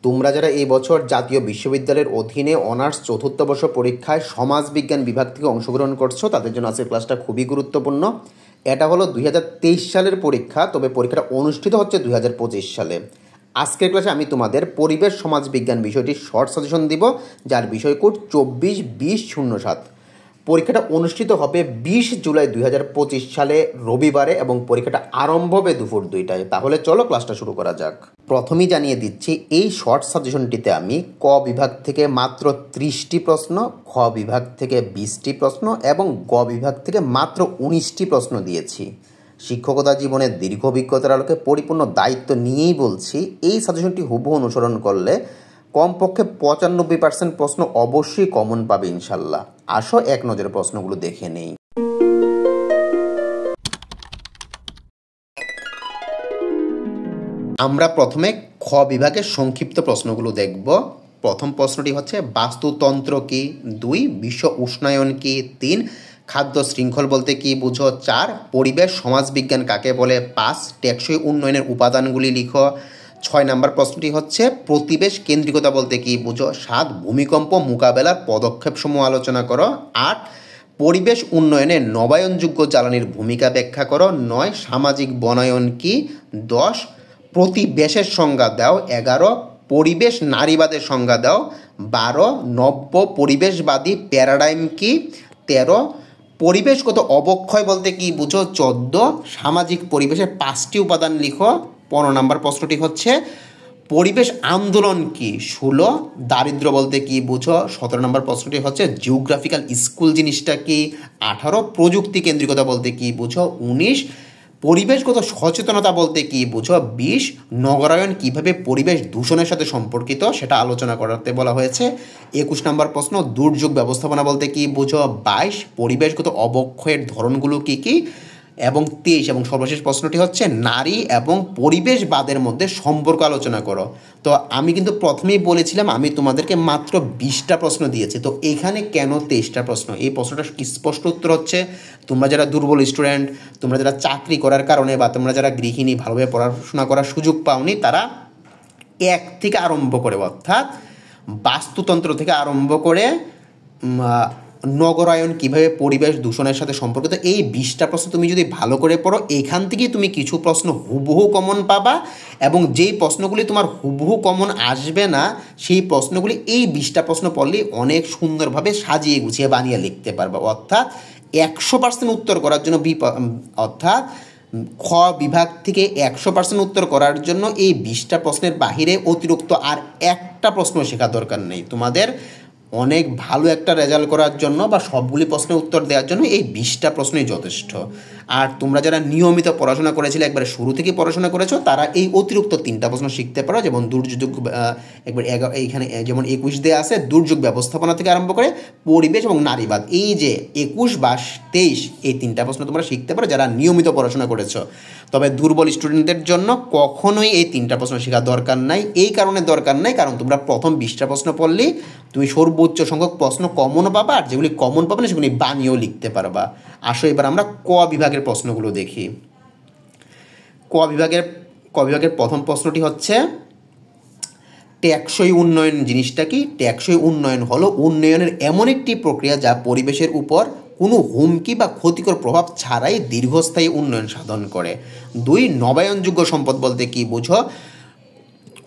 তোমরা যারা এই বছর জাতীয় বিশ্ববিদ্যালয়ের অধীনে অনার্স চতুর্থ বর্ষ পরীক্ষায় সমাজবিজ্ঞান বিভাগ থেকে অংশগ্রহণ করছো, তাদের জন্য আজকের ক্লাসটা খুবই গুরুত্বপূর্ণ। এটা হলো 2023 সালের পরীক্ষা, তবে পরীক্ষাটা অনুষ্ঠিত হচ্ছে 2025 সালে। আজকের ক্লাসে আমি তোমাদের পরিবেশ সমাজবিজ্ঞান বিষয়টির শর্ট সাজেশন দিব, যার বিষয় কোড 24-20-07। পরীক্ষাটা অনুষ্ঠিত হবে 20 জুলাই 2025 সালে রবিবারে এবং পরীক্ষাটা আরম্ভ হবে দুপুর 2টায়। তাহলে চলো ক্লাসটা শুরু করা যাক। প্রথমেই জানিয়ে দিচ্ছি, এই শর্ট সাজেশনটিতে আমি ক বিভাগ থেকে মাত্র 30টি প্রশ্ন, খ বিভাগ থেকে 20টি প্রশ্ন এবং গ বিভাগ থেকে মাত্র 19টি প্রশ্ন দিয়েছি। শিক্ষকতা জীবনের দীর্ঘ অভিজ্ঞতার আলোকে পরিপূর্ণ দায়িত্ব নিয়েই বলছি, এই সাজেশনটি হুবহু অনুসরণ করলে কমপক্ষে 95% প্রশ্ন অবশ্যই কমন পাবে ইনশাল্লাহ। আসো এক নজরে প্রশ্নগুলো দেখে নেই। আমরা প্রথমে খ বিভাগের সংক্ষিপ্ত প্রশ্নগুলো দেখব। প্রথম প্রশ্নটি হচ্ছে বাস্তুতন্ত্র কি, 2 বিশ্ব উষ্ণায়ন কি, 3 খাদ্য শৃঙ্খল বলতে কি বুঝো, 4 পরিবেশ সমাজবিজ্ঞান কাকে বলে, 5 টেকসই উন্নয়নের উপাদানগুলি লিখো। 6 নম্বর প্রশ্নটি হচ্ছে প্রতিবেশ কেন্দ্রিকতা বলতে কি বুঝো, 7 ভূমিকম্প মোকাবেলার পদক্ষেপসমূহ আলোচনা করো, 8 পরিবেশ উন্নয়নে নবায়নযোগ্য জ্বালানির ভূমিকা ব্যাখ্যা করো, 9 সামাজিক বনায়ন কি, 10 প্রতিবেশের সংজ্ঞা দাও, 11 পরিবেশ নারীবাদের সংজ্ঞা দাও, 12 নব্য পরিবেশবাদী প্যারাডাইম কি, 13 পরিবেশগত অবক্ষয় বলতে কি বুঝো, 14 সামাজিক পরিবেশের 5টি উপাদান লিখো। 15 নম্বর প্রশ্নটি হচ্ছে পরিবেশ আন্দোলন কি, 16 দারিদ্র্য বলতে কি বুঝো। 17 নম্বর প্রশ্নটি হচ্ছে জিওগ্রাফিক্যাল স্কুল জিনিসটা কি, 18 প্রযুক্তি কেন্দ্রিকতা বলতে কি বুঝো, 19 পরিবেশগত সচেতনতা বলতে কি বুঝো, 20 নগরায়ন কিভাবে পরিবেশ দূষণের সাথে সম্পর্কিত সেটা আলোচনা করতে বলা হয়েছে। 21 নম্বর প্রশ্ন দুর্যোগ ব্যবস্থাপনা বলতে কি বুঝো, 22 পরিবেশগত অবক্ষয়ের ধরনগুলো কি কি, এবং 23 এবং সর্বশেষ প্রশ্নটি হচ্ছে নারী এবং পরিবেশবাদের মধ্যে সম্পর্ক আলোচনা করো। তো আমি কিন্তু প্রথমেই বলেছিলাম আমি তোমাদেরকে মাত্র 20টা প্রশ্ন দিয়েছি, তো এখানে কেন 23টা প্রশ্ন? এই প্রশ্নটা স্পষ্ট উত্তর হচ্ছে তোমরা যারা দুর্বল স্টুডেন্ট, তোমরা যারা চাকরি করার কারণে বা তোমরা যারা গৃহিণী ভালোভাবে পড়াশোনা করার সুযোগ পাওনি, তারা 1 থেকে আরম্ভ করে অর্থাৎ বাস্তুতন্ত্র থেকে আরম্ভ করে নগরায়ন কিভাবে পরিবেশ দূষণের সাথে সম্পর্কিত, এই 20টা প্রশ্ন তুমি যদি ভালো করে পড়ো, এখান থেকেই তুমি কিছু প্রশ্ন হুবহু কমন পাবা, এবং যেই প্রশ্নগুলি তোমার হুবহু কমন আসবে না সেই প্রশ্নগুলি এই 20টা প্রশ্ন পড়লেই অনেক সুন্দরভাবে সাজিয়ে গুছিয়ে বানিয়ে লিখতে পারবা। অর্থাৎ 100% উত্তর করার জন্য অর্থাৎ খ বিভাগ থেকে 100% উত্তর করার জন্য এই 20টা প্রশ্নের বাহিরে অতিরিক্ত আর একটা প্রশ্ন শেখা দরকার নেই। তোমাদের অনেক ভালো একটা রেজাল্ট করার জন্য বা সবগুলি প্রশ্নের উত্তর দেওয়ার জন্য এই 20টা প্রশ্নই যথেষ্ট। আর তোমরা যারা নিয়মিত পড়াশোনা করেছিলে, একবারে শুরু থেকে পড়াশোনা করেছো, তারা এই অতিরিক্ত 3টা প্রশ্ন শিখতে পারো। যেমন দুর্যোগ, একবার এইখানে যেমন 21 দেওয়া আছে, দুর্যোগ ব্যবস্থাপনা থেকে আরম্ভ করে পরিবেশ এবং নারীবাদ, এই যে 21 বা 23 এই 3টা প্রশ্ন তোমরা শিখতে পারো যারা নিয়মিত পড়াশোনা করেছো। তবে দুর্বল স্টুডেন্টদের জন্য কখনোই এই 3টা প্রশ্ন শেখা দরকার নাই। এই কারণে দরকার নাই কারণ তোমরা প্রথম 20টা প্রশ্ন পড়লেই তুমি সর্বোচ্চ সংখ্যক প্রশ্ন কমনও পাবা, আর যেগুলি কমন পাবে না সেগুলি বানিয়েও লিখতে পারবা। আসো এবার আমরা ক বিভাগের প্রশ্নগুলো দেখি। ক বিভাগের প্রথম প্রশ্নটি হচ্ছে টেকসই উন্নয়ন জিনিসটা কি। টেকসই উন্নয়ন হলো উন্নয়নের এমন একটি প্রক্রিয়া যা পরিবেশের উপর কোনো হুমকি বা ক্ষতিকর প্রভাব ছাড়াই দীর্ঘস্থায়ী উন্নয়ন সাধন করে। 2 নবায়নযোগ্য সম্পদ বলতে কি বুঝো,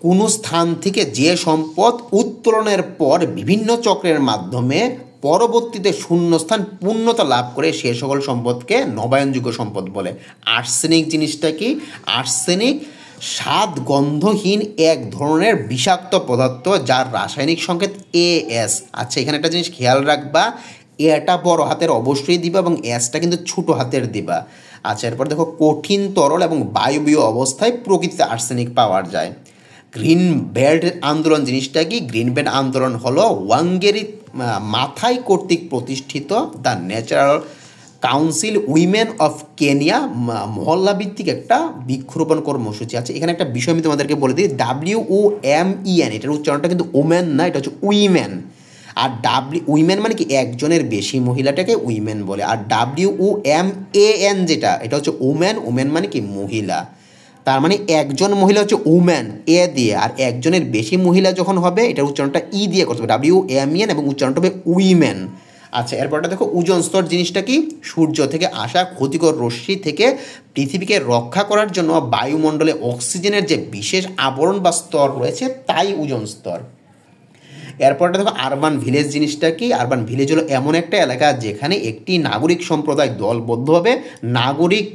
কোনো স্থান থেকে যে সম্পদ উত্তোলনের পর বিভিন্ন চক্রের মাধ্যমে পরবর্তীতে শূন্যস্থান পূর্ণতা লাভ করে সে সকল সম্পদকে নবায়নযোগ্য সম্পদ বলে। আর্সেনিক জিনিসটা কি। আর্সেনিক স্বাদ গন্ধহীন এক ধরনের বিষাক্ত পদার্থ যার রাসায়নিক সংকেত AS। আচ্ছা, এখানে একটা জিনিস খেয়াল রাখবা, এটা বড় হাতের অবশ্যই দিবা এবং এসটা কিন্তু ছোটো হাতের দিবা। আচ্ছা, এরপর দেখো কঠিন তরল এবং বায়বীয় অবস্থায় প্রকৃতিতে আর্সেনিক পাওয়া যায়। গ্রিন বেল্ট আন্দোলন জিনিসটা কি। গ্রিন বেল্ট আন্দোলন হলো ওয়াঙ্গেরি মাথাই কর্তৃক প্রতিষ্ঠিত the natural council women of Kenya মহল্লাভিত্তিক একটা বৃক্ষরোপণ কর্মসূচি আছে। এখানে একটা বিষয় আমি তোমাদেরকে বলে দিই, WOMEN, এটার উচ্চারণটা কিন্তু ওমেন না, এটা হচ্ছে উইমেন। আর উইমেন মানে কি একজনের বেশি মহিলাটাকে উইমেন বলে। আর WOMAN যেটা, এটা হচ্ছে ওমেন। ওমেন মানে কি মহিলা। তার মানে একজন মহিলা হচ্ছে উম্যান এ দিয়ে, আর একজনের বেশি মহিলা যখন হবে এটার উচ্চারণটা ই দিয়ে করতে হবে, WMEN, এবং উচ্চারণটা হবে উইমেন। আচ্ছা, এরপরটা দেখো ওজোন স্তর জিনিসটা কি? সূর্য থেকে আসা ক্ষতিকর রশ্মি থেকে পৃথিবীকে রক্ষা করার জন্য বায়ুমণ্ডলে অক্সিজেনের যে বিশেষ আবরণ বা স্তর রয়েছে তাই ওজোন স্তর। এরপরটা দেখো আরবান ভিলেজ জিনিসটা কি? আরবান ভিলেজ হলো এমন একটা এলাকা যেখানে একটি নাগরিক সম্প্রদায় দলবদ্ধভাবে নাগরিক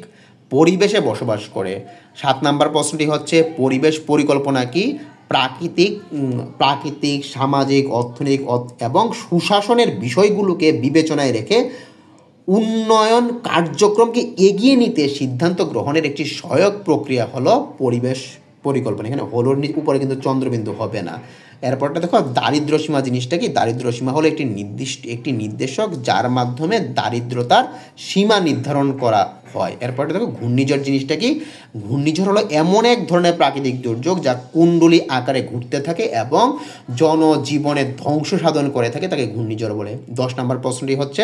পরিবেশে বসবাস করে। 7 নম্বর প্রশ্নটি হচ্ছে পরিবেশ পরিকল্পনা কি? প্রাকৃতিক, সামাজিক, অর্থনৈতিক এবং সুশাসনের বিষয়গুলোকে বিবেচনায় রেখে উন্নয়ন কার্যক্রমকে এগিয়ে নিতে সিদ্ধান্ত গ্রহণের একটি সহায়ক প্রক্রিয়া হলো পরিবেশ পরিকল্পনা। এখানে হলোর উপরে কিন্তু চন্দ্রবিন্দু হবে না। এরপরটা দেখো দারিদ্র্য সীমা জিনিসটা কি? দারিদ্র্য সীমা হলো একটি নির্দেশক যার মাধ্যমে দারিদ্রতার সীমা নির্ধারণ করা হয়। এরপরটা দেখো ঘূর্ণিঝড় জিনিসটা কি? ঘূর্ণিঝড় হলো এমন এক ধরনের প্রাকৃতিক দুর্যোগ যা কুণ্ডলী আকারে ঘুরতে থাকে এবং জনজীবনে ধ্বংস সাধন করে থাকে, তাকে ঘূর্ণিঝড় বলে। 10 নম্বর প্রশ্নটি হচ্ছে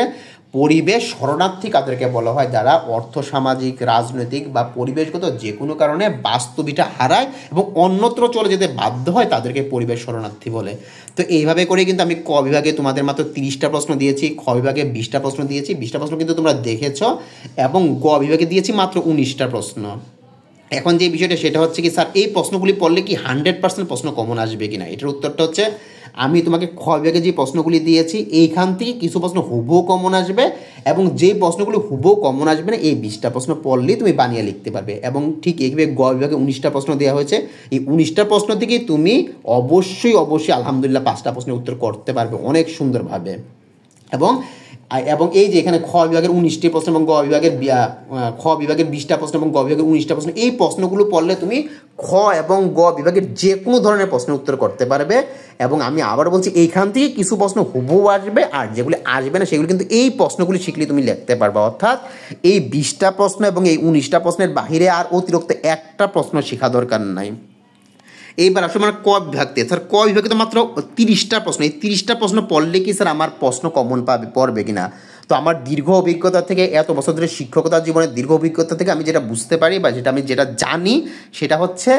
পরিবেশ শরণার্থী কাদেরকে বলা হয়? যারা অর্থসামাজিক, রাজনৈতিক বা পরিবেশগত যে কোনো কারণে বাস্তবিকটা হারায় এবং অন্যত্র চলে যেতে বাধ্য হয় তাদেরকে পরিবেশ শরণার্থী বলে। তো এইভাবে করে কিন্তু আমি ক বিভাগে তোমাদের মাত্র 30টা প্রশ্ন দিয়েছি, খ বিভাগে 20টা প্রশ্ন দিয়েছি, 20টা প্রশ্ন কিন্তু তোমরা দেখেছো, এবং গ বিভাগে দিয়েছি মাত্র 19টা প্রশ্ন। এখন যে বিষয়টা সেটা হচ্ছে কি, স্যার এই প্রশ্নগুলি পড়লে কি 100% প্রশ্ন কমন আসবে কিনা? এটার উত্তরটা হচ্ছে আমি তোমাকে খ বিভাগে যে প্রশ্নগুলি দিয়েছি এইখান থেকে কিছু প্রশ্ন হুবহু কমন আসবে, এবং যে প্রশ্নগুলি হুবহু কমন আসবে না এই 20টা প্রশ্ন পড়লেই তুমি বানিয়ে লিখতে পারবে। এবং ঠিক এইভাবে গ বিভাগে 19টা প্রশ্ন দেওয়া হয়েছে, এই 19টা প্রশ্ন থেকে তুমি অবশ্যই আলহামদুলিল্লাহ 5টা প্রশ্নের উত্তর করতে পারবে অনেক সুন্দরভাবে। এবং এই যে এখানে খ বিভাগের 19টি প্রশ্ন এবং খ বিভাগের 20টা প্রশ্ন এবং গ বিভাগের 19টা প্রশ্ন, এই প্রশ্নগুলো পড়লে তুমি খ এবং গ বিভাগের যে কোনো ধরনের প্রশ্নের উত্তর করতে পারবে। এবং আমি আবার বলছি এইখান থেকে কিছু প্রশ্ন হুবহু আসবে, আর যেগুলি আসবে না সেগুলি কিন্তু এই প্রশ্নগুলি শিখলে তুমি লিখতে পারবে। অর্থাৎ এই 20টা প্রশ্ন এবং এই 19টা প্রশ্নের বাহিরে আর অতিরিক্ত একটা প্রশ্ন শেখা দরকার নাই। এইবার আসলে আমার ক বিভাগ থেকে, স্যার ক বিভাগে তো মাত্র 30টা প্রশ্ন, এই 30টা প্রশ্ন পড়লে কি স্যার আমার প্রশ্ন কমন পড়বে কিনা? তো আমার দীর্ঘ অভিজ্ঞতা থেকে, এত বছর ধরে শিক্ষকতা জীবনের দীর্ঘ অভিজ্ঞতা থেকে আমি যেটা বুঝতে পারি বা যেটা জানি সেটা হচ্ছে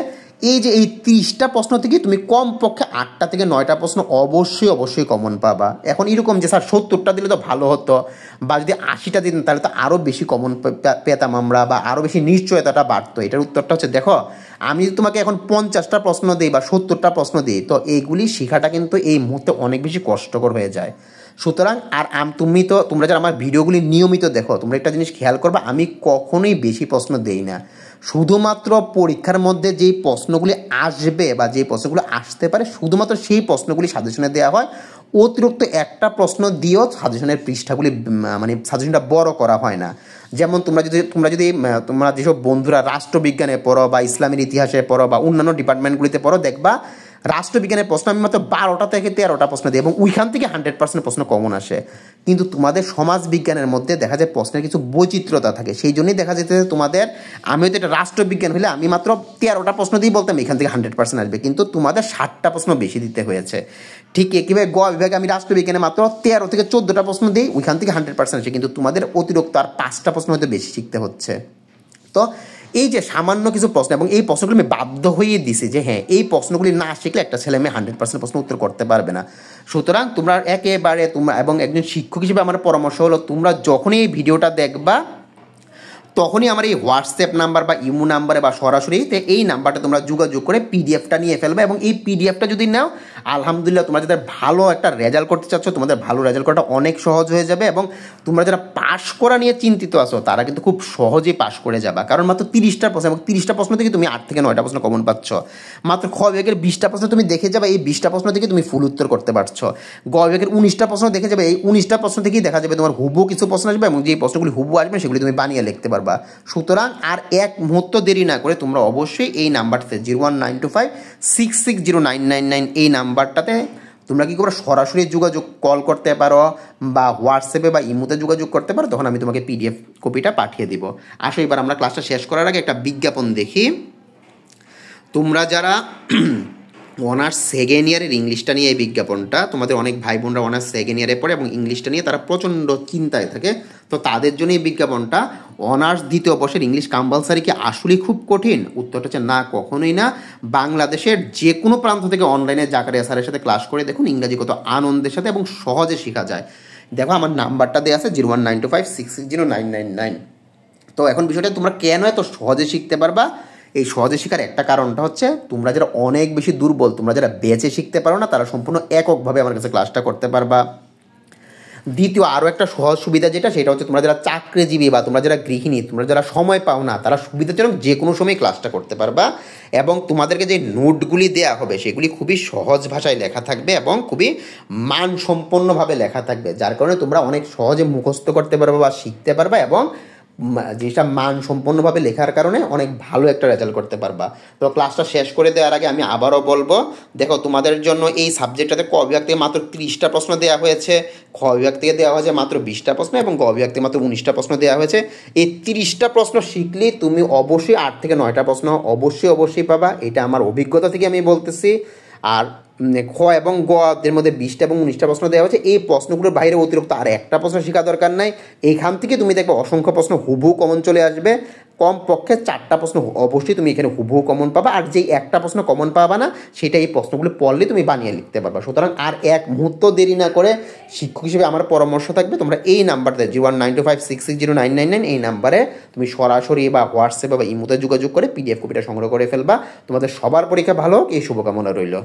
এই যে এই 30টা প্রশ্ন থেকে তুমি কমপক্ষে 8টা থেকে 9টা প্রশ্ন অবশ্যই কমন পাবা। এখন এরকম যে স্যার 70টা দিলে তো ভালো হতো, বা যদি 80টা দিন তাহলে তো আরও বেশি কমন পেতাম আমরা, বা আরও বেশি নিশ্চয়তাটা বাড়তো। এটার উত্তরটা হচ্ছে দেখো, আমি যদি তোমাকে এখন 50টা প্রশ্ন দিই বা 70টা প্রশ্ন দিই, তো এইগুলি শেখাটা কিন্তু এই মুহূর্তে অনেক বেশি কষ্টকর হয়ে যায়। সুতরাং আর তোমরা যারা আমার ভিডিওগুলি নিয়মিত দেখো, তোমরা একটা জিনিস খেয়াল করবে, আমি কখনোই বেশি প্রশ্ন দেই না। শুধুমাত্র পরীক্ষার মধ্যে যেই প্রশ্নগুলি আসবে বা যেই প্রশ্নগুলো আসতে পারে শুধুমাত্র সেই প্রশ্নগুলি সাজেশনে দেওয়া হয়। অতিরিক্ত একটা প্রশ্ন দিয়েও সাজেশনের পৃষ্ঠাগুলি মানে সাজেশনটা বড় করা হয় না। যেমন তোমরা যেসব বন্ধুরা রাষ্ট্রবিজ্ঞানে পড়ো বা ইসলামের ইতিহাসে পড়ো বা অন্যান্য ডিপার্টমেন্টগুলিতে পড়ো, দেখবা রাষ্ট্রবিজ্ঞানের প্রশ্ন আমি মাত্র 12টা থেকে 13টা প্রশ্ন দিই এবং ওইখান থেকে 100% প্রশ্ন কমন আসে। কিন্তু তোমাদের সমাজ বিজ্ঞানের মধ্যে দেখা যায় প্রশ্নের কিছু বৈচিত্র্যতা থাকে, সেই জন্যই দেখা যেতে তোমাদের, আমি হয়তো এটা রাষ্ট্রবিজ্ঞান হলে আমি মাত্র 13টা প্রশ্ন দিয়ে বলতাম এখান থেকে 100% আসবে, কিন্তু তোমাদের 60টা প্রশ্ন বেশি দিতে হয়েছে। ঠিক একইভাবে গ বিভাগে আমি রাষ্ট্রবিজ্ঞানে মাত্র 13 থেকে 14টা প্রশ্ন দিই, ওইখান থেকে 100% আসে, কিন্তু তোমাদের অতিরিক্ত আর 5টা প্রশ্ন হয়তো বেশি শিখতে হচ্ছে। তো এই যে সামান্য কিছু প্রশ্ন, এবং এই প্রশ্নগুলি আমি বাধ্য হয়ে দিছি যে হ্যাঁ এই প্রশ্নগুলি না শিখলে একটা ছেলে মেয়ে 100% প্রশ্ন উত্তর করতে পারবে না। সুতরাং তোমরা এবং একজন শিক্ষক হিসেবে আমার পরামর্শ হলো, তোমরা যখনই এই ভিডিওটা দেখবা তখনই আমার এই হোয়াটসঅ্যাপ নাম্বার বা ইমো নাম্বারে বা সরাসরি এই নাম্বারটা তোমরা যোগাযোগ করে পিডিএফটা নিয়ে ফেলবে, এবং এই পিডিএফটা যদি নাও আলহামদুলিল্লাহ তোমরা যাদের ভালো একটা রেজাল্ট করতে চাচ্ছ তোমাদের ভালো রেজাল্ট করাটা অনেক সহজ হয়ে যাবে। এবং তোমরা যারা পাশ করা নিয়ে চিন্তিত আছো তারা কিন্তু খুব সহজেই পাশ করে যাবা, কারণ মাত্র 30টা প্রশ্ন, এবং 30টা প্রশ্ন থেকে তুমি 8 থেকে 9টা প্রশ্ন কমন পাচ্ছ। মাত্র খ বিভাগের 20টা প্রশ্ন তুমি দেখে যাবে, এই 20টা প্রশ্ন থেকে তুমি ফুল উত্তর করতে পারছো। গ বিভাগের 19টা প্রশ্ন দেখে যাবে, এই 19টা প্রশ্ন থেকেই দেখা যাবে তোমার হুবহু কিছু প্রশ্ন আসবে, এবং যে প্রশ্নগুলি হুবহু আসবে সেগুলি তুমি বানিয়ে লিখতে পারবা। সুতরাং আর এক মুহূর্ত দেরি না করে তোমরা অবশ্যই এই নাম্বারটাতে 01925660999 এই নাম্বারটাতে তোমরা কি করো, সরাসরি কল করতে পারো বা হোয়াটসঅ্যাপে বা ইমোতে যোগাযোগ করতে পারো, তখন আমি তোমাকে পিডিএফ কপিটা পাঠিয়ে দিব। আসো এবার আমরা ক্লাসটা শেষ করার আগে একটা বিজ্ঞাপন দেখি। তোমরা যারা অনার্স সেকেন্ড ইয়ারের ইংলিশটা নিয়ে এই বিজ্ঞাপনটা, তোমাদের অনেক ভাই বোনরা অনার্স সেকেন্ড ইয়ারে পড়ে এবং ইংলিশটা নিয়ে তারা প্রচণ্ড চিন্তায় থাকে, তো তাদের জন্য এই বিজ্ঞাপনটা অনার্স দ্বিতীয় বর্ষের ইংলিশ কম্পালসারি কি আসলেই খুব কঠিন? উত্তরটা হচ্ছে না, কখনোই না। বাংলাদেশের যে কোনো প্রান্ত থেকে অনলাইনে জাকারিয়া স্যারের সাথে ক্লাস করে দেখুন, ইংরাজি কত আনন্দের সাথে এবং সহজে শেখা যায়। দেখো আমার নাম্বারটা দেওয়া আছে 01925660999। তো এখন বিষয়টা তোমরা কেন এত সহজে শিখতে পারবা? এই সহজে শেখার একটা কারণটা হচ্ছে তোমরা যারা অনেক বেশি দুর্বল, তোমরা যারা বেঁচে শিখতে পারো না, তারা সম্পূর্ণ এককভাবে আমার কাছে ক্লাসটা করতে পারবা। দ্বিতীয় আরও একটা সহজ সুবিধা যেটা, সেটা হচ্ছে তোমরা যারা চাকরিজীবী বা তোমরা যারা গৃহিণী, তোমরা যারা সময় পাও না, তারা সুবিধাজনক যে কোনো সময় ক্লাসটা করতে পারবা। এবং তোমাদেরকে যে নোটগুলি দেওয়া হবে সেগুলি খুবই সহজ ভাষায় লেখা থাকবে এবং খুবই মানসম্পন্নভাবে লেখা থাকবে, যার কারণে তোমরা অনেক সহজে মুখস্থ করতে পারবা বা শিখতে পারবা এবং জিনিসটা মানসম্পন্নভাবে লেখার কারণে অনেক ভালো একটা রেজাল্ট করতে পারবা। তো ক্লাসটা শেষ করে দেওয়ার আগে আমি আবারও বলবো, দেখো তোমাদের জন্য এই সাবজেক্টটাতে ক বিভাগ থেকে মাত্র 30টা প্রশ্ন দেওয়া হয়েছে, খ বিভাগ থেকে দেওয়া হয়েছে মাত্র 20টা প্রশ্ন এবং গ বিভাগ থেকে মাত্র 19টা প্রশ্ন দেওয়া হয়েছে। এই 30টা প্রশ্ন শিখলে তুমি অবশ্যই 8 থেকে 9টা প্রশ্ন অবশ্যই পাবা, এটা আমার অভিজ্ঞতা থেকে আমি বলতেছি। আর খ এবং গ এর মধ্যে 20টা এবং 19টা প্রশ্ন দেওয়া হয়েছে, এই প্রশ্নগুলোর বাইরে অতিরিক্ত আর একটা প্রশ্ন শেখা দরকার নাই। এইখান থেকে তুমি দেখবে অসংখ্য প্রশ্ন হুবহু কমন চলে আসবে। কমপক্ষে 4টা প্রশ্ন অবশ্যই তুমি এখানে হুবহু কমন পাবা, আর যেই একটা প্রশ্ন কমন পাবা না সেটা এই প্রশ্নগুলো পড়লে তুমি বানিয়ে লিখতে পারবা। সুতরাং আর এক মুহূর্ত দেরি না করে শিক্ষক হিসেবে আমার পরামর্শ থাকবে, তোমরা এই নাম্বারতে 01925660999 এই নাম্বারে তুমি সরাসরি বা হোয়াটসঅ্যাপে বা ইমোতে যোগাযোগ করে পিডিএফ কপিটা সংগ্রহ করে ফেলবা। তোমাদের সবার পরীক্ষা ভালো হোক, এই শুভকামনা রইল।